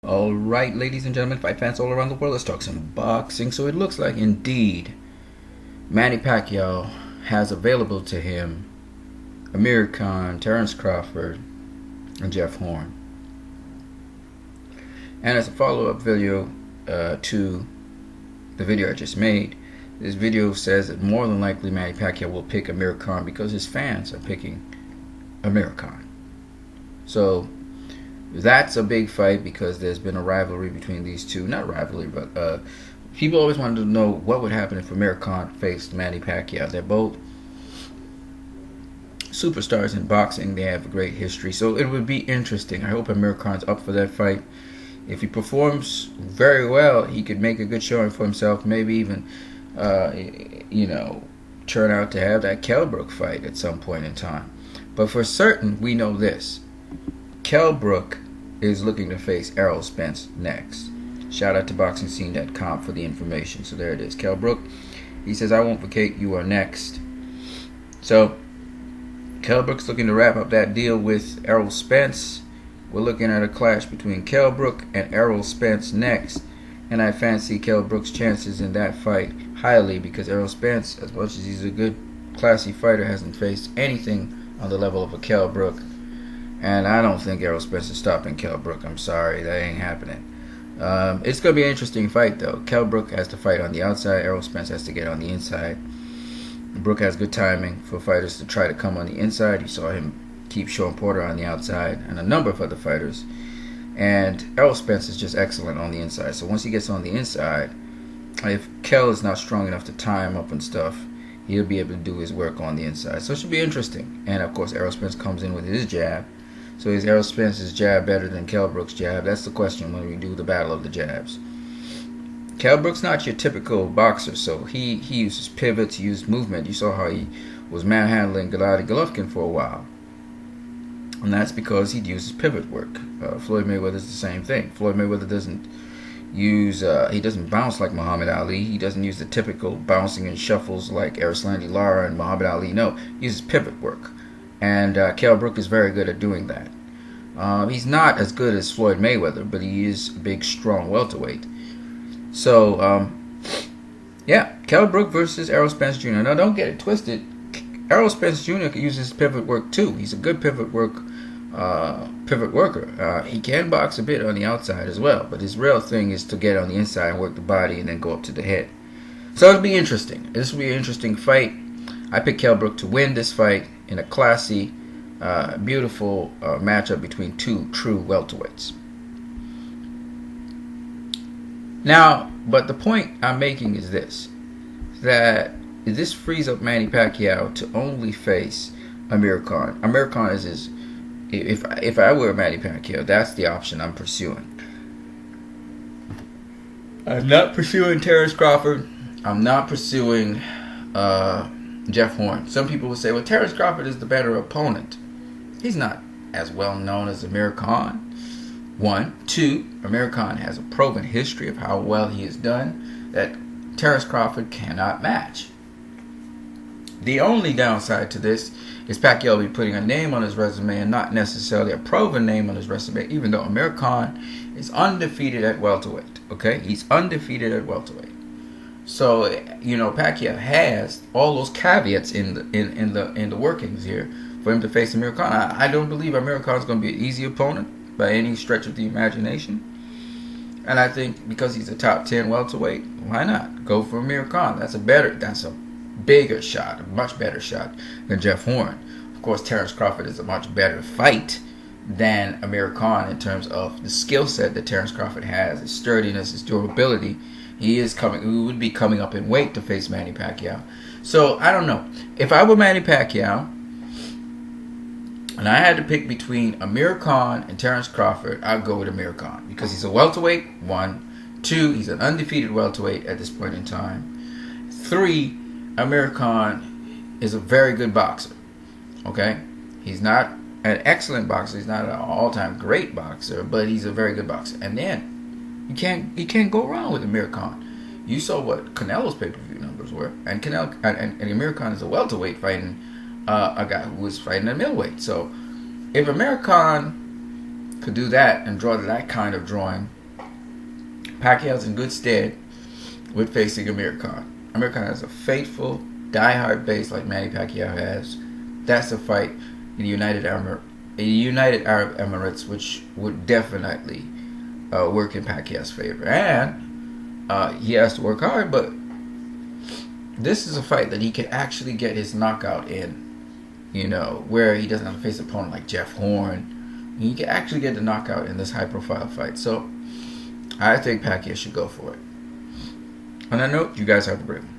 Alright, ladies and gentlemen, fight fans all around the world, let's talk some boxing. So it looks like indeed Manny Pacquiao has available to him Amir Khan, Terence Crawford, and Jeff Horn. And as a follow-up video to the video I just made, this video says that more than likely Manny Pacquiao will pick Amir Khan because his fans are picking Amir Khan. So that's a big fight because there's been a rivalry between these two. Not rivalry, but people always wanted to know what would happen if Amir Khan faced Manny Pacquiao. They're both superstars in boxing. They have a great history. So it would be interesting. I hope Amir Khan's up for that fight. If he performs very well, he could make a good showing for himself. Maybe even, turn out to have that Kell Brook fight at some point in time. But for certain, we know this. Kell Brook is looking to face Errol Spence next. Shout out to BoxingScene.com for the information. So there it is. Kell Brook, he says, I won't vacate, you are next. So Kell Brook's looking to wrap up that deal with Errol Spence. We're looking at a clash between Kell Brook and Errol Spence next. And I fancy Kell Brook's chances in that fight highly because Errol Spence, as much as he's a good, classy fighter, hasn't faced anything on the level of a Kell Brook. And I don't think Errol Spence is stopping Kell Brook. I'm sorry, that ain't happening. It's going to be an interesting fight, though. Kell Brook has to fight on the outside. Errol Spence has to get on the inside. Brook has good timing for fighters to try to come on the inside. You saw him keep Sean Porter on the outside and a number of other fighters. And Errol Spence is just excellent on the inside. So once he gets on the inside, if Kell is not strong enough to tie him up and stuff, he'll be able to do his work on the inside. So it should be interesting. And, of course, Errol Spence comes in with his jab. So is Errol Spence's jab better than Kell Brook's jab? That's the question when we do the battle of the jabs. Kell Brook's not your typical boxer, so he uses pivots, he uses movement. You saw how he was manhandling Gennady Golovkin for a while. And that's because he uses pivot work. Floyd Mayweather's the same thing. Floyd Mayweather doesn't use, he doesn't bounce like Muhammad Ali. He doesn't use the typical bouncing and shuffles like Erislandy Lara and Muhammad Ali. No, he uses pivot work. And Kell Brook is very good at doing that. He's not as good as Floyd Mayweather, but he is a big, strong welterweight. So, Kell Brook versus Errol Spence Jr. Now, don't get it twisted. Errol Spence Jr. uses pivot work too. He's a good pivot worker. He can box a bit on the outside as well, but his real thing is to get on the inside and work the body and then go up to the head. So it'll be interesting. This will be an interesting fight. I picked Kell Brook to win this fight in a classy, beautiful matchup between two true welterweights. Now, but the point I'm making is this, that this frees up Manny Pacquiao to only face Amir Khan. Amir Khan is his, if I were Manny Pacquiao, that's the option I'm pursuing. I'm not pursuing Terence Crawford. I'm not pursuing Jeff Horn. Some people will say, well, Terence Crawford is the better opponent. He's not as well known as Amir Khan. 1. 2. Amir Khan has a proven history of how well he has done that Terence Crawford cannot match. The only downside to this is Pacquiao will be putting a name on his resume and not necessarily a proven name on his resume, even though Amir Khan is undefeated at welterweight. Okay? He's undefeated at welterweight. So, Pacquiao has all those caveats in the workings here for him to face Amir Khan. I don't believe Amir Khan is going to be an easy opponent by any stretch of the imagination. And I think because he's a top 10 welterweight, why not go for Amir Khan? That's a bigger shot, a much better shot than Jeff Horn. Of course, Terence Crawford is a much better fight than Amir Khan in terms of the skill set that Terence Crawford has, his sturdiness, his durability. He would be coming up in weight to face Manny Pacquiao. So, I don't know. If I were Manny Pacquiao, and I had to pick between Amir Khan and Terence Crawford, I'd go with Amir Khan. Because he's a welterweight, 1. 2, he's an undefeated welterweight at this point in time. 3, Amir Khan is a very good boxer. Okay? He's not an excellent boxer. He's not an all-time great boxer, but he's a very good boxer. And then, you can't go wrong with Amir Khan. You saw what Canelo's pay-per-view numbers were, and Amir Khan is a welterweight fighting a guy who was fighting a middleweight. So if Amir Khan could do that and draw that kind of drawing, Pacquiao's in good stead with facing Amir Khan. Amir Khan has a faithful, die-hard base like Manny Pacquiao has. That's a fight in the United Arab Emirates, which would definitely work in Pacquiao's favor. And he has to work hard, but this is a fight that he can actually get his knockout in. You know, where he doesn't have to face an opponent like Jeff Horn. He can actually get the knockout in this high-profile fight. So, I think Pacquiao should go for it. On that note, you guys have a great one.